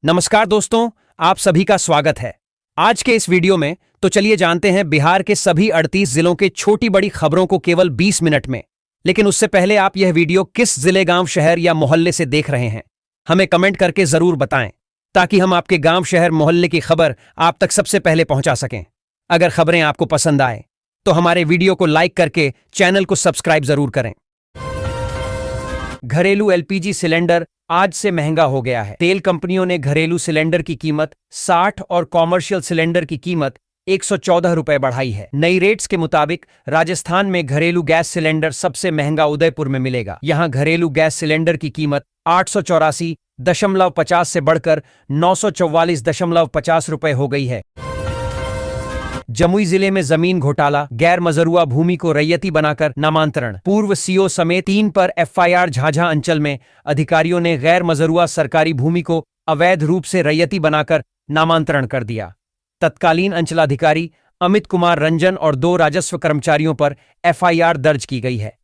नमस्कार दोस्तों, आप सभी का स्वागत है। आज के इस वीडियो में तो चलिए जानते हैं बिहार के सभी 38 जिलों के छोटी बड़ी खबरों को केवल 20 मिनट में। लेकिन उससे पहले आप यह वीडियो किस जिले, गांव, शहर या मोहल्ले से देख रहे हैं, हमें कमेंट करके जरूर बताएं, ताकि हम आपके गांव, शहर, मोहल्ले की खबर आप तक सबसे पहले पहुंचा सकें। अगर खबरें आपको पसंद आए तो हमारे वीडियो को लाइक करके चैनल को सब्सक्राइब जरूर करें। घरेलू एलपीजी सिलेंडर आज से महंगा हो गया है। तेल कंपनियों ने घरेलू सिलेंडर की कीमत 60 और कॉमर्शियल सिलेंडर की कीमत 114 रुपए बढ़ाई है। नई रेट्स के मुताबिक राजस्थान में घरेलू गैस सिलेंडर सबसे महंगा उदयपुर में मिलेगा। यहां घरेलू गैस सिलेंडर की कीमत 884.50 से बढ़कर 944.50 रुपए हो गई है। जमुई जिले में जमीन घोटाला, गैर मजरूआ भूमि को रैयती बनाकर नामांतरण। पूर्व सीओ समेत 3 पर एफआईआर। झाझा अंचल में अधिकारियों ने गैर मजरूआ सरकारी भूमि को अवैध रूप से रैयती बनाकर नामांतरण कर दिया। तत्कालीन अंचलाधिकारी अमित कुमार रंजन और 2 राजस्व कर्मचारियों पर एफआईआर दर्ज की गई है।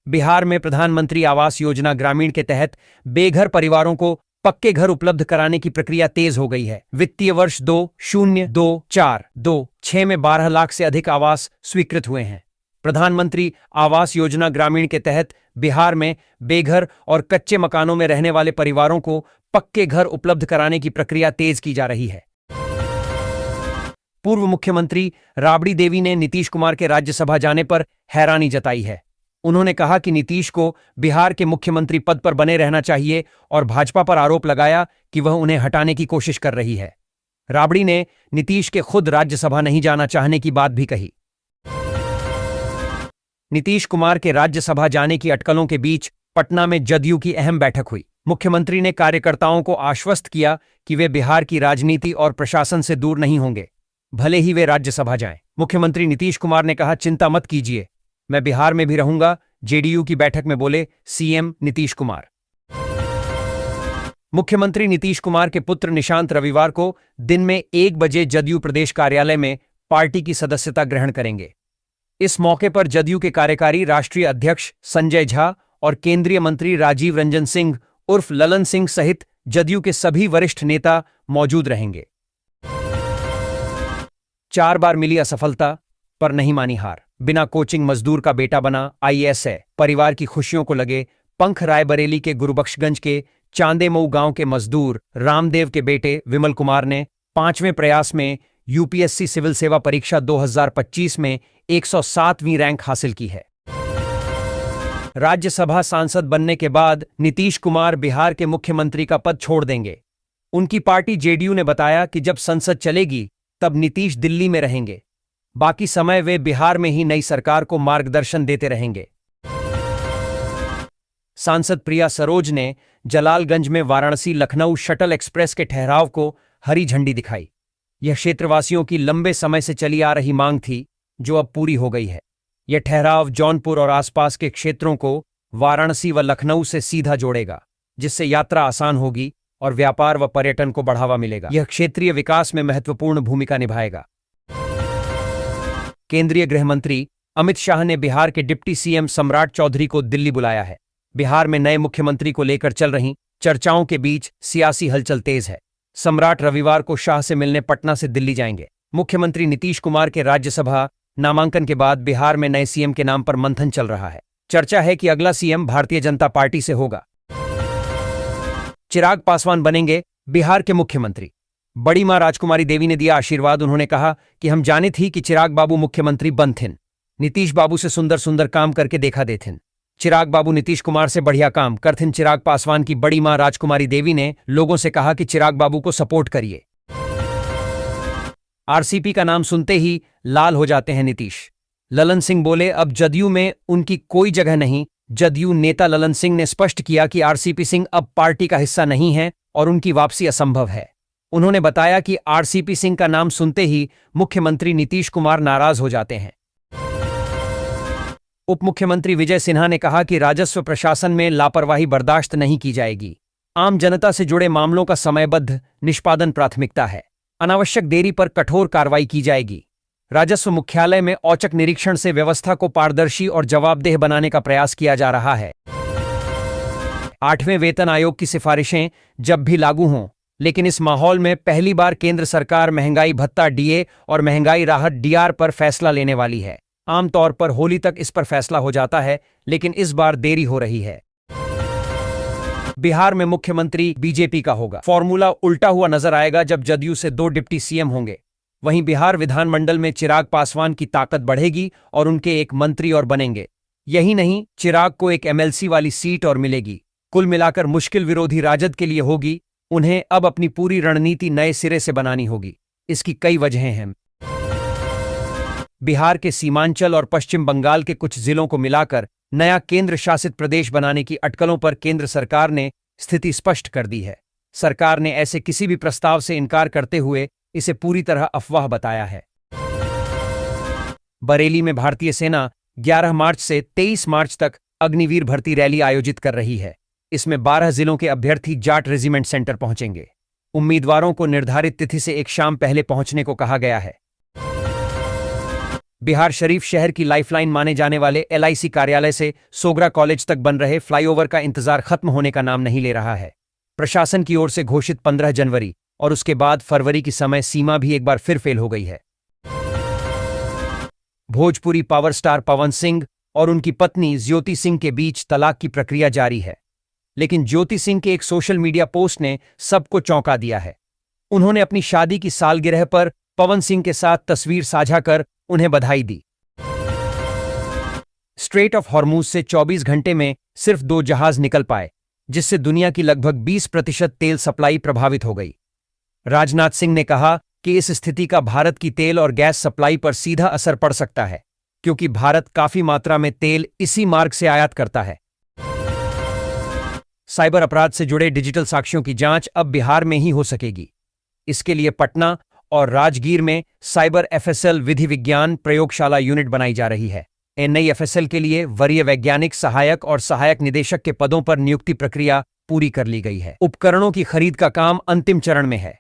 बिहार में प्रधानमंत्री आवास योजना ग्रामीण के तहत बेघर परिवारों को पक्के घर उपलब्ध कराने की प्रक्रिया तेज हो गई है। वित्तीय वर्ष 2024-26 में 12 लाख से अधिक आवास स्वीकृत हुए हैं। प्रधानमंत्री आवास योजना ग्रामीण के तहत बिहार में बेघर और कच्चे मकानों में रहने वाले परिवारों को पक्के घर उपलब्ध कराने की प्रक्रिया तेज की जा रही है। पूर्व मुख्यमंत्री राबड़ी देवी ने नीतीश कुमार के राज्यसभा जाने पर हैरानी जताई है। उन्होंने कहा कि नीतीश को बिहार के मुख्यमंत्री पद पर बने रहना चाहिए और भाजपा पर आरोप लगाया कि वह उन्हें हटाने की कोशिश कर रही है। राबड़ी ने नीतीश के खुद राज्यसभा नहीं जाना चाहने की बात भी कही। नीतीश कुमार के राज्यसभा जाने की अटकलों के बीच पटना में जदयू की अहम बैठक हुई। मुख्यमंत्री ने कार्यकर्ताओं को आश्वस्त किया कि वे बिहार की राजनीति और प्रशासन से दूर नहीं होंगे, भले ही वे राज्यसभा जाएं। मुख्यमंत्री नीतीश कुमार ने कहा, चिंता मत कीजिए, मैं बिहार में भी रहूंगा, जेडीयू की बैठक में बोले सीएम नीतीश कुमार। मुख्यमंत्री नीतीश कुमार के पुत्र निशांत रविवार को दिन में 1 बजे जदयू प्रदेश कार्यालय में पार्टी की सदस्यता ग्रहण करेंगे। इस मौके पर जदयू के कार्यकारी राष्ट्रीय अध्यक्ष संजय झा और केंद्रीय मंत्री राजीव रंजन सिंह उर्फ ललन सिंह सहित जदयू के सभी वरिष्ठ नेता मौजूद रहेंगे। 4 बार मिली असफलता पर नहीं मानी हार। बिना कोचिंग मजदूर का बेटा बना आईएएस है। परिवार की खुशियों को लगे पंख। रायबरेली के गुरुबख्शगंज के चांदेमऊ गांव के मजदूर रामदेव के बेटे विमल कुमार ने 5वें प्रयास में यूपीएससी सिविल सेवा परीक्षा 2025 में 107वीं रैंक हासिल की है। राज्यसभा सांसद बनने के बाद नीतीश कुमार बिहार के मुख्यमंत्री का पद छोड़ देंगे। उनकी पार्टी जेडीयू ने बताया कि जब संसद चलेगी तब नीतीश दिल्ली में रहेंगे, बाकी समय वे बिहार में ही नई सरकार को मार्गदर्शन देते रहेंगे। सांसद प्रिया सरोज ने जलालगंज में वाराणसी लखनऊ शटल एक्सप्रेस के ठहराव को हरी झंडी दिखाई। यह क्षेत्रवासियों की लंबे समय से चली आ रही मांग थी, जो अब पूरी हो गई है। यह ठहराव जौनपुर और आसपास के क्षेत्रों को वाराणसी व लखनऊ से सीधा जोड़ेगा, जिससे यात्रा आसान होगी और व्यापार व पर्यटन को बढ़ावा मिलेगा। यह क्षेत्रीय विकास में महत्वपूर्ण भूमिका निभाएगा। केंद्रीय गृह मंत्री अमित शाह ने बिहार के डिप्टी सीएम सम्राट चौधरी को दिल्ली बुलाया है। बिहार में नए मुख्यमंत्री को लेकर चल रही चर्चाओं के बीच सियासी हलचल तेज है। सम्राट रविवार को शाह से मिलने पटना से दिल्ली जाएंगे। मुख्यमंत्री नीतीश कुमार के राज्यसभा नामांकन के बाद बिहार में नए सीएम के नाम पर मंथन चल रहा है। चर्चा है कि अगला सीएम भारतीय जनता पार्टी से होगा। चिराग पासवान बनेंगे बिहार के मुख्यमंत्री। बड़ी मां राजकुमारी देवी ने दिया आशीर्वाद। उन्होंने कहा कि हम जाने थी कि चिराग बाबू मुख्यमंत्री बनथिन। नीतीश बाबू से सुंदर सुंदर काम करके देखा देथिन। चिराग बाबू नीतीश कुमार से बढ़िया काम करथिन। चिराग पासवान की बड़ी मां राजकुमारी देवी ने लोगों से कहा कि चिराग बाबू को सपोर्ट करिए। आरसीपी का नाम सुनते ही लाल हो जाते हैं नीतीश। ललन सिंह बोले, अब जदयू में उनकी कोई जगह नहीं। जदयू नेता ललन सिंह ने स्पष्ट किया कि आरसीपी सिंह अब पार्टी का हिस्सा नहीं है और उनकी वापसी असंभव है। उन्होंने बताया कि आरसीपी सिंह का नाम सुनते ही मुख्यमंत्री नीतीश कुमार नाराज हो जाते हैं। उप मुख्यमंत्री विजय सिन्हा ने कहा कि राजस्व प्रशासन में लापरवाही बर्दाश्त नहीं की जाएगी। आम जनता से जुड़े मामलों का समयबद्ध निष्पादन प्राथमिकता है। अनावश्यक देरी पर कठोर कार्रवाई की जाएगी। राजस्व मुख्यालय में औचक निरीक्षण से व्यवस्था को पारदर्शी और जवाबदेह बनाने का प्रयास किया जा रहा है। 8वें वेतन आयोग की सिफारिशें जब भी लागू हों, लेकिन इस माहौल में पहली बार केंद्र सरकार महंगाई भत्ता डीए और महंगाई राहत डीआर पर फैसला लेने वाली है। आमतौर पर होली तक इस पर फैसला हो जाता है, लेकिन इस बार देरी हो रही है। बिहार में मुख्यमंत्री बीजेपी का होगा। फॉर्मूला उल्टा हुआ नजर आएगा जब जदयू से 2 डिप्टी सीएम होंगे। वहीं बिहार विधानमंडल में चिराग पासवान की ताकत बढ़ेगी और उनके एक मंत्री और बनेंगे। यही नहीं, चिराग को एक एमएलसी वाली सीट और मिलेगी। कुल मिलाकर मुश्किल विरोधी राजद के लिए होगी। उन्हें अब अपनी पूरी रणनीति नए सिरे से बनानी होगी। इसकी कई वजहें हैं। बिहार के सीमांचल और पश्चिम बंगाल के कुछ जिलों को मिलाकर नया केंद्र शासित प्रदेश बनाने की अटकलों पर केंद्र सरकार ने स्थिति स्पष्ट कर दी है। सरकार ने ऐसे किसी भी प्रस्ताव से इनकार करते हुए इसे पूरी तरह अफवाह बताया है। बरेली में भारतीय सेना 11 मार्च से 23 मार्च तक अग्निवीर भर्ती रैली आयोजित कर रही है। इसमें 12 जिलों के अभ्यर्थी जाट रेजिमेंट सेंटर पहुंचेंगे। उम्मीदवारों को निर्धारित तिथि से एक शाम पहले पहुंचने को कहा गया है। बिहार शरीफ शहर की लाइफलाइन माने जाने वाले एलआईसी कार्यालय से सोगरा कॉलेज तक बन रहे फ्लाईओवर का इंतजार खत्म होने का नाम नहीं ले रहा है। प्रशासन की ओर से घोषित 15 जनवरी और उसके बाद फरवरी की समय सीमा भी एक बार फिर फेल हो गई है। भोजपुरी पावर स्टार पवन सिंह और उनकी पत्नी ज्योति सिंह के बीच तलाक की प्रक्रिया जारी है, लेकिन ज्योति सिंह के एक सोशल मीडिया पोस्ट ने सबको चौंका दिया है। उन्होंने अपनी शादी की सालगिरह पर पवन सिंह के साथ तस्वीर साझा कर उन्हें बधाई दी। स्ट्रेट ऑफ हॉर्मूज से 24 घंटे में सिर्फ 2 जहाज निकल पाए, जिससे दुनिया की लगभग 20% तेल सप्लाई प्रभावित हो गई। राजनाथ सिंह ने कहा कि इस स्थिति का भारत की तेल और गैस सप्लाई पर सीधा असर पड़ सकता है, क्योंकि भारत काफी मात्रा में तेल इसी मार्ग से आयात करता है। साइबर अपराध से जुड़े डिजिटल साक्ष्यों की जांच अब बिहार में ही हो सकेगी। इसके लिए पटना और राजगीर में साइबर एफएसएल विधि विज्ञान प्रयोगशाला यूनिट बनाई जा रही है। नई एफएसएल के लिए वरीय वैज्ञानिक सहायक और सहायक निदेशक के पदों पर नियुक्ति प्रक्रिया पूरी कर ली गई है। उपकरणों की खरीद का काम अंतिम चरण में है।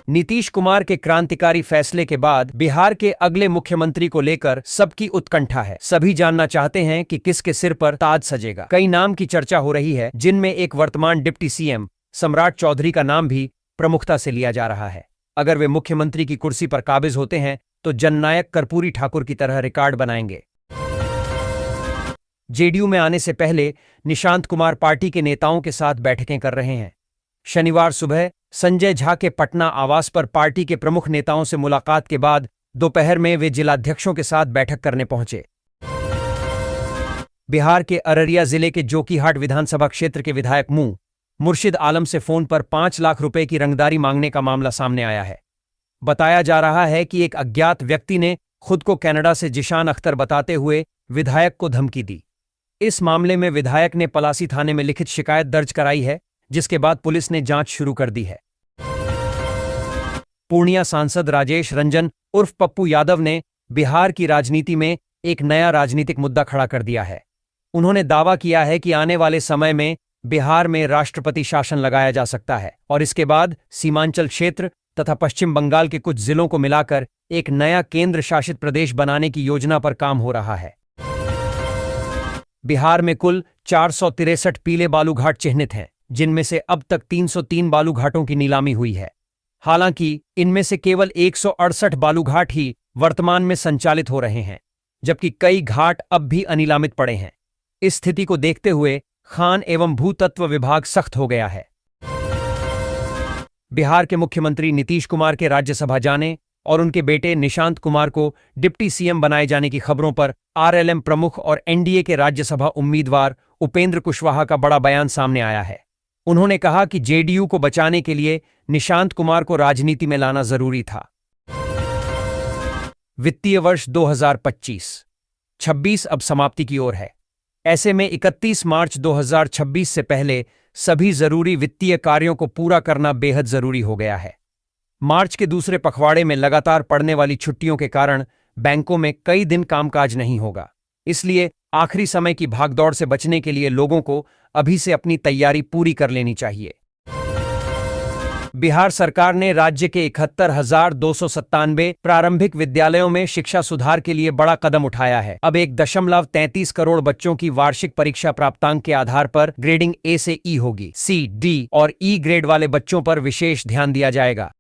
नीतीश कुमार के क्रांतिकारी फैसले के बाद बिहार के अगले मुख्यमंत्री को लेकर सबकी उत्कंठा है। सभी जानना चाहते हैं कि किसके सिर पर ताज सजेगा। कई नाम की चर्चा हो रही है, जिनमें एक वर्तमान डिप्टी सीएम सम्राट चौधरी का नाम भी प्रमुखता से लिया जा रहा है। अगर वे मुख्यमंत्री की कुर्सी पर काबिज होते हैं तो जननायक कर्पूरी ठाकुर की तरह रिकॉर्ड बनाएंगे। जेडीयू में आने से पहले निशांत कुमार पार्टी के नेताओं के साथ बैठकें कर रहे हैं। शनिवार सुबह संजय झा के पटना आवास पर पार्टी के प्रमुख नेताओं से मुलाकात के बाद दोपहर में वे जिलाध्यक्षों के साथ बैठक करने पहुंचे। बिहार के अररिया जिले के जोकीहाट विधानसभा क्षेत्र के विधायक मुर्शिद आलम से फोन पर 5 लाख रुपए की रंगदारी मांगने का मामला सामने आया है। बताया जा रहा है कि एक अज्ञात व्यक्ति ने खुद को कनाडा से जिशान अख्तर बताते हुए विधायक को धमकी दी। इस मामले में विधायक ने पलासी थाने में लिखित शिकायत दर्ज कराई है, जिसके बाद पुलिस ने जांच शुरू कर दी है। पूर्णिया सांसद राजेश रंजन उर्फ पप्पू यादव ने बिहार की राजनीति में एक नया राजनीतिक मुद्दा खड़ा कर दिया है। उन्होंने दावा किया है कि आने वाले समय में बिहार में राष्ट्रपति शासन लगाया जा सकता है और इसके बाद सीमांचल क्षेत्र तथा पश्चिम बंगाल के कुछ जिलों को मिलाकर एक नया केंद्र शासित प्रदेश बनाने की योजना पर काम हो रहा है। बिहार में कुल 463 पीले बालूघाट चिह्नित हैं, जिनमें से अब तक 303 बालूघाटों की नीलामी हुई है। हालांकि इनमें से केवल 168 बालूघाट ही वर्तमान में संचालित हो रहे हैं, जबकि कई घाट अब भी अनिलामित पड़े हैं। इस स्थिति को देखते हुए खान एवं भूतत्व विभाग सख्त हो गया है। बिहार के मुख्यमंत्री नीतीश कुमार के राज्यसभा जाने और उनके बेटे निशांत कुमार को डिप्टी सीएम बनाए जाने की खबरों पर आरएलएम प्रमुख और एनडीए के राज्यसभा उम्मीदवार उपेंद्र कुशवाहा का बड़ा बयान सामने आया है। उन्होंने कहा कि जेडीयू को बचाने के लिए निशांत कुमार को राजनीति में लाना जरूरी था। वित्तीय वर्ष 2025-26 अब समाप्ति की ओर है। ऐसे में 31 मार्च 2026 से पहले सभी जरूरी वित्तीय कार्यों को पूरा करना बेहद जरूरी हो गया है। मार्च के दूसरे पखवाड़े में लगातार पड़ने वाली छुट्टियों के कारण बैंकों में कई दिन कामकाज नहीं होगा। इसलिए आखिरी समय की भागदौड़ से बचने के लिए लोगों को अभी से अपनी तैयारी पूरी कर लेनी चाहिए। बिहार सरकार ने राज्य के 71,297 प्रारंभिक विद्यालयों में शिक्षा सुधार के लिए बड़ा कदम उठाया है। अब 1.33 करोड़ बच्चों की वार्षिक परीक्षा प्राप्तांक के आधार पर ग्रेडिंग ए से ई होगी। सी, डी और ई ग्रेड वाले बच्चों पर विशेष ध्यान दिया जाएगा।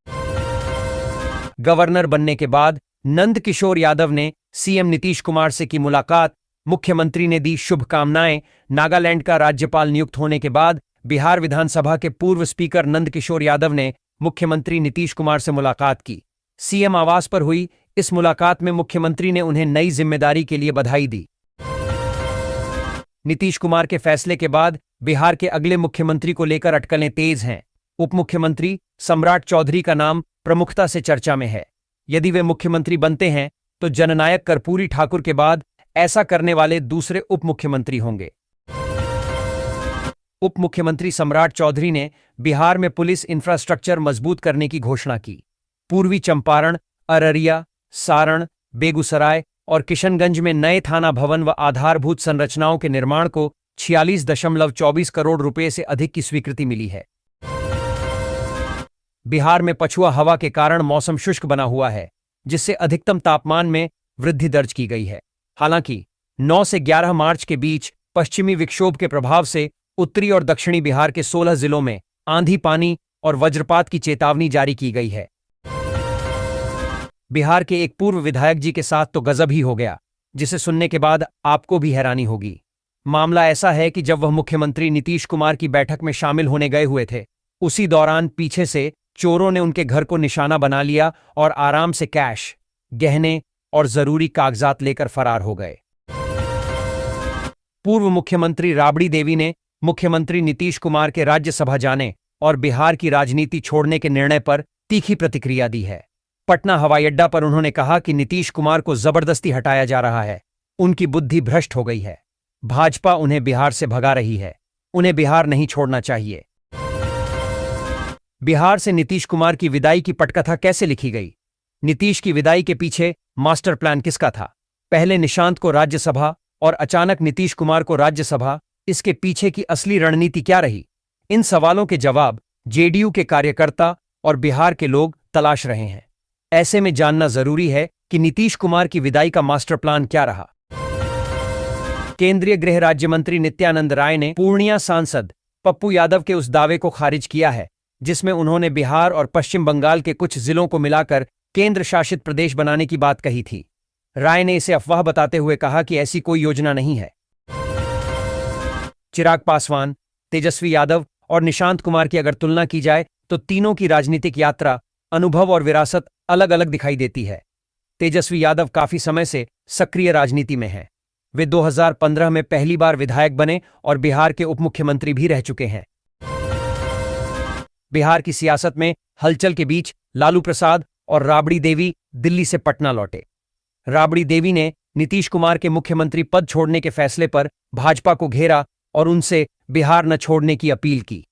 गवर्नर बनने के बाद नंद किशोर यादव ने सीएम नीतीश कुमार से की मुलाकात। मुख्यमंत्री ने दी शुभकामनाएं। नागालैंड का राज्यपाल नियुक्त होने के बाद बिहार विधानसभा के पूर्व स्पीकर नंद किशोर यादव ने मुख्यमंत्री नीतीश कुमार से मुलाकात की। सीएम आवास पर हुई इस मुलाकात में मुख्यमंत्री ने उन्हें नई जिम्मेदारी के लिए बधाई दी। नीतीश कुमार के फैसले के बाद बिहार के अगले मुख्यमंत्री को लेकर अटकलें तेज हैं। उप मुख्यमंत्री सम्राट चौधरी का नाम प्रमुखता से चर्चा में है। यदि वे मुख्यमंत्री बनते हैं तो जननायक कर्पूरी ठाकुर के बाद ऐसा करने वाले दूसरे उप मुख्यमंत्री होंगे। उप मुख्यमंत्री सम्राट चौधरी ने बिहार में पुलिस इंफ्रास्ट्रक्चर मजबूत करने की घोषणा की। पूर्वी चंपारण, अररिया, सारण, बेगूसराय और किशनगंज में नए थाना भवन व आधारभूत संरचनाओं के निर्माण को 46.24 करोड़ रुपए से अधिक की स्वीकृति मिली है। बिहार में पछुआ हवा के कारण मौसम शुष्क बना हुआ है, जिससे अधिकतम तापमान में वृद्धि दर्ज की गई है। हालांकि 9 से 11 मार्च के बीच पश्चिमी विक्षोभ के प्रभाव से उत्तरी और दक्षिणी बिहार के 16 जिलों में आंधी, पानी और वज्रपात की चेतावनी जारी की गई है। बिहार के एक पूर्व विधायक जी के साथ तो गजब ही हो गया, जिसे सुनने के बाद आपको भी हैरानी होगी। मामला ऐसा है कि जब वह मुख्यमंत्री नीतीश कुमार की बैठक में शामिल होने गए हुए थे, उसी दौरान पीछे से चोरों ने उनके घर को निशाना बना लिया और आराम से कैश, गहने और जरूरी कागजात लेकर फरार हो गए। पूर्व मुख्यमंत्री राबड़ी देवी ने मुख्यमंत्री नीतीश कुमार के राज्यसभा जाने और बिहार की राजनीति छोड़ने के निर्णय पर तीखी प्रतिक्रिया दी है। पटना हवाई अड्डा पर उन्होंने कहा कि नीतीश कुमार को जबरदस्ती हटाया जा रहा है, उनकी बुद्धि भ्रष्ट हो गई है। भाजपा उन्हें बिहार से भगा रही है, उन्हें बिहार नहीं छोड़ना चाहिए। बिहार से नीतीश कुमार की विदाई की पटकथा कैसे लिखी गई? नीतीश की विदाई के पीछे मास्टर प्लान किसका था? पहले निशांत को राज्यसभा और अचानक नीतीश कुमार को राज्यसभा, इसके पीछे की असली रणनीति क्या रही? इन सवालों के जवाब जेडीयू के कार्यकर्ता और बिहार के लोग तलाश रहे हैं। ऐसे में जानना जरूरी है कि नीतीश कुमार की विदाई का मास्टर प्लान क्या रहा। केंद्रीय गृह राज्य मंत्री नित्यानंद राय ने पूर्णिया सांसद पप्पू यादव के उस दावे को खारिज किया है जिसमें उन्होंने बिहार और पश्चिम बंगाल के कुछ जिलों को मिलाकर केंद्र शासित प्रदेश बनाने की बात कही थी। राय ने इसे अफवाह बताते हुए कहा कि ऐसी कोई योजना नहीं है। चिराग पासवान, तेजस्वी यादव और निशांत कुमार की अगर तुलना की जाए तो तीनों की राजनीतिक यात्रा, अनुभव और विरासत अलग अलग दिखाई देती है। तेजस्वी यादव काफी समय से सक्रिय राजनीति में हैं। वे 2015 में पहली बार विधायक बने और बिहार के उप मुख्यमंत्री भी रह चुके हैं। बिहार की सियासत में हलचल के बीच लालू प्रसाद और राबड़ी देवी दिल्ली से पटना लौटे। राबड़ी देवी ने नीतीश कुमार के मुख्यमंत्री पद छोड़ने के फैसले पर भाजपा को घेरा और उनसे बिहार न छोड़ने की अपील की।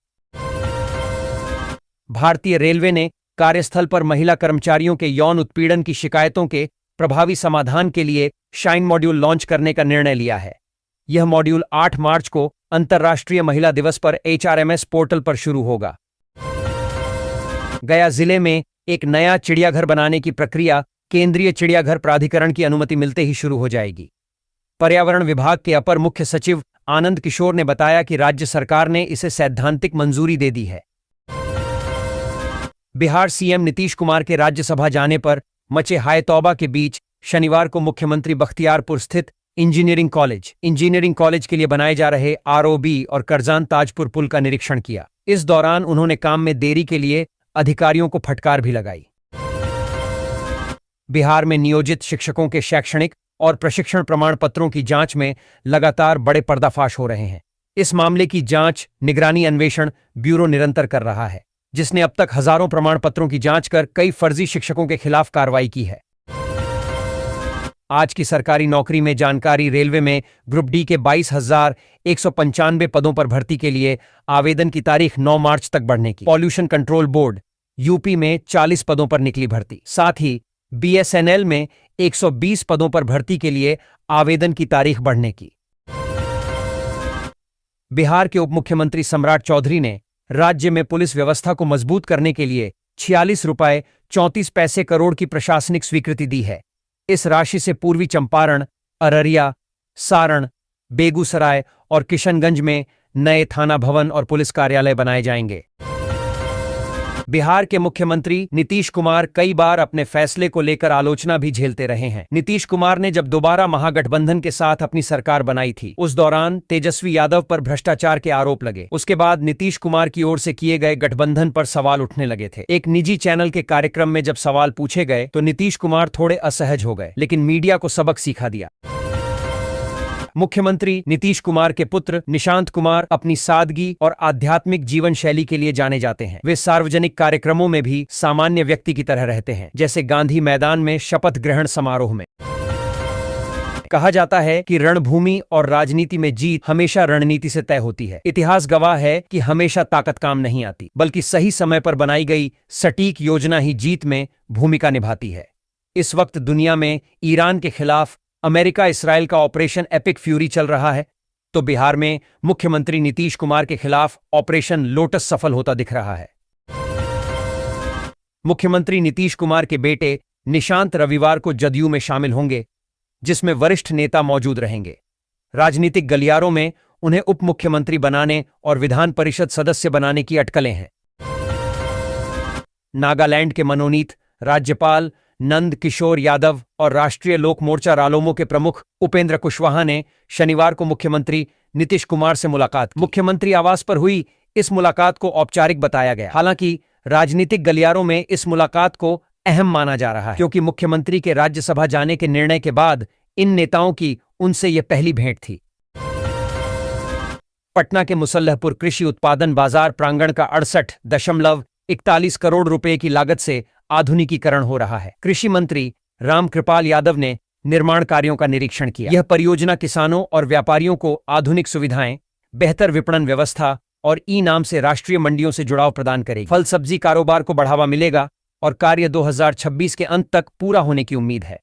भारतीय रेलवे ने कार्यस्थल पर महिला कर्मचारियों के यौन उत्पीड़न की शिकायतों के प्रभावी समाधान के लिए शाइन मॉड्यूल लॉन्च करने का निर्णय लिया है। यह मॉड्यूल 8 मार्च को अंतर्राष्ट्रीय महिला दिवस पर HRMS पोर्टल पर शुरू होगा। गया जिले में एक नया चिड़ियाघर बनाने की प्रक्रिया केंद्रीय चिड़ियाघर प्राधिकरण की अनुमति मिलते ही शुरू हो जाएगी। पर्यावरण विभाग के अपर मुख्य सचिव आनंद किशोर ने बताया कि राज्य सरकार ने इसे सैद्धांतिक मंजूरी दे दी है। बिहार सीएम नीतीश कुमार के राज्यसभा जाने पर मचे हाय तौबा के बीच शनिवार को मुख्यमंत्री बख्तियारपुर स्थित इंजीनियरिंग कॉलेज के लिए बनाए जा रहे ROB और करजान ताजपुर पुल का निरीक्षण किया। इस दौरान उन्होंने काम में देरी के लिए अधिकारियों को फटकार भी लगाई। बिहार में नियोजित शिक्षकों के शैक्षणिक और प्रशिक्षण प्रमाण पत्रों की जांच में लगातार बड़े पर्दाफाश हो रहे हैं। इस मामले की जांच निगरानी अन्वेषण ब्यूरो निरंतर कर रहा है, जिसने अब तक हजारों प्रमाण पत्रों की जांच कर कई फर्जी शिक्षकों के खिलाफ कार्रवाई की है। आज की सरकारी नौकरी में जानकारी। रेलवे में ग्रुप डी के 22,195 पदों पर भर्ती के लिए आवेदन की तारीख 9 मार्च तक बढ़ने की। पॉल्यूशन कंट्रोल बोर्ड यूपी में 40 पदों पर निकली भर्ती। साथ ही BSNL में 120 पदों पर भर्ती के लिए आवेदन की तारीख बढ़ने की। बिहार के उप मुख्यमंत्री सम्राट चौधरी ने राज्य में पुलिस व्यवस्था को मजबूत करने के लिए 46 रुपये 34 करोड़ की प्रशासनिक स्वीकृति दी है। इस राशि से पूर्वी चंपारण, अररिया, सारण, बेगूसराय और किशनगंज में नए थाना भवन और पुलिस कार्यालय बनाए जाएंगे। बिहार के मुख्यमंत्री नीतीश कुमार कई बार अपने फैसले को लेकर आलोचना भी झेलते रहे हैं। नीतीश कुमार ने जब दोबारा महागठबंधन के साथ अपनी सरकार बनाई थी, उस दौरान तेजस्वी यादव पर भ्रष्टाचार के आरोप लगे। उसके बाद नीतीश कुमार की ओर से किए गए गठबंधन पर सवाल उठने लगे थे। एक निजी चैनल के कार्यक्रम में जब सवाल पूछे गए तो नीतीश कुमार थोड़े असहज हो गए, लेकिन मीडिया को सबक सिखा दिया। मुख्यमंत्री नीतीश कुमार के पुत्र निशांत कुमार अपनी सादगी और आध्यात्मिक जीवन शैली के लिए जाने जाते हैं। वे सार्वजनिक कार्यक्रमों में भी सामान्य व्यक्ति की तरह रहते हैं, जैसे गांधी मैदान में शपथ ग्रहण समारोह में। कहा जाता है कि रणभूमि और राजनीति में जीत हमेशा रणनीति से तय होती है। इतिहास गवाह है कि हमेशा ताकत काम नहीं आती, बल्कि सही समय पर बनाई गई सटीक योजना ही जीत में भूमिका निभाती है। इस वक्त दुनिया में ईरान के खिलाफ अमेरिका इस्राएल का ऑपरेशन एपिक फ्यूरी चल रहा है, तो बिहार में मुख्यमंत्री नीतीश कुमार के खिलाफ ऑपरेशन लोटस सफल होता दिख रहा है। मुख्यमंत्री नीतीश कुमार के बेटे निशांत रविवार को जदयू में शामिल होंगे, जिसमें वरिष्ठ नेता मौजूद रहेंगे। राजनीतिक गलियारों में उन्हें उप मुख्यमंत्री बनाने और विधान परिषद सदस्य बनाने की अटकलें हैं। नागालैंड के मनोनीत राज्यपाल नंद किशोर यादव और राष्ट्रीय लोक मोर्चा रालोमो के प्रमुख उपेंद्र कुशवाहा ने शनिवार को मुख्यमंत्री नीतीश कुमार से मुलाकात की। मुख्यमंत्री आवास पर हुई इस मुलाकात को औपचारिक बताया गया। हालांकि राजनीतिक गलियारों में इस मुलाकात को अहम माना जा रहा है, क्योंकि मुख्यमंत्री के राज्यसभा जाने के निर्णय के बाद इन नेताओं की उनसे यह पहली भेंट थी। पटना के मुसल्लहपुर कृषि उत्पादन बाजार प्रांगण का 68.41 करोड़ रुपए की लागत से आधुनिकीकरण हो रहा है। कृषि मंत्री रामकृपाल यादव ने निर्माण कार्यों का निरीक्षण किया। यह परियोजना किसानों और व्यापारियों को आधुनिक सुविधाएं, बेहतर विपणन व्यवस्था और ई-नाम से राष्ट्रीय मंडियों से जुड़ाव प्रदान करेगी। फल सब्जी कारोबार को बढ़ावा मिलेगा और कार्य 2026 के अंत तक पूरा होने की उम्मीद है।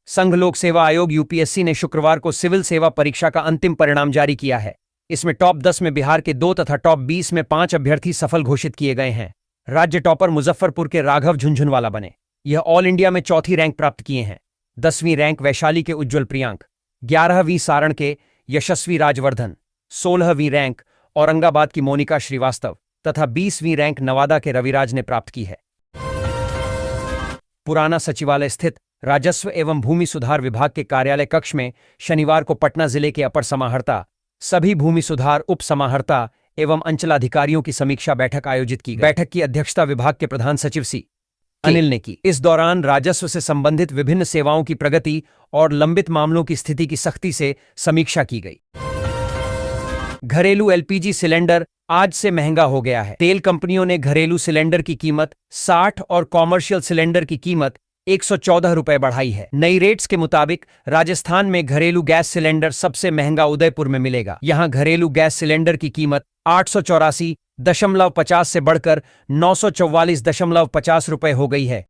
संघ लोक सेवा आयोग यूपीएससी ने शुक्रवार को सिविल सेवा परीक्षा का अंतिम परिणाम जारी किया है। इसमें टॉप 10 में बिहार के 2 तथा टॉप 20 में 5 अभ्यर्थी सफल घोषित किए गए हैं। राज्य टॉपर मुजफ्फरपुर के राघव झुंझुनवाला बने। यह ऑल इंडिया में चौथी रैंक प्राप्त किए हैं। 10वीं रैंक वैशाली के उज्ज्वल प्रियांक, 11वीं सारण के यशस्वी राजवर्धन, 16वीं रैंक औरंगाबाद की मोनिका श्रीवास्तव तथा 20वीं रैंक नवादा के रविराज ने प्राप्त की है। पुराना सचिवालय स्थित राजस्व एवं भूमि सुधार विभाग के कार्यालय कक्ष में शनिवार को पटना जिले के अपर समाहर्ता, सभी भूमि सुधार उप समाहर्ता एवं अंचलाधिकारियों की समीक्षा बैठक आयोजित की गई। बैठक की अध्यक्षता विभाग के प्रधान सचिव सी अनिल ने की। इस दौरान राजस्व से संबंधित विभिन्न सेवाओं की प्रगति और लंबित मामलों की स्थिति की सख्ती से समीक्षा की गई। घरेलू एलपीजी सिलेंडर आज से महंगा हो गया है। तेल कंपनियों ने घरेलू सिलेंडर की कीमत 60 और कॉमर्शियल सिलेंडर की कीमत 114 रुपए बढ़ाई है। नई रेट्स के मुताबिक राजस्थान में घरेलू गैस सिलेंडर सबसे महंगा उदयपुर में मिलेगा। यहां घरेलू गैस सिलेंडर की कीमत 884.50 से बढ़कर 944.50 रुपए हो गई है।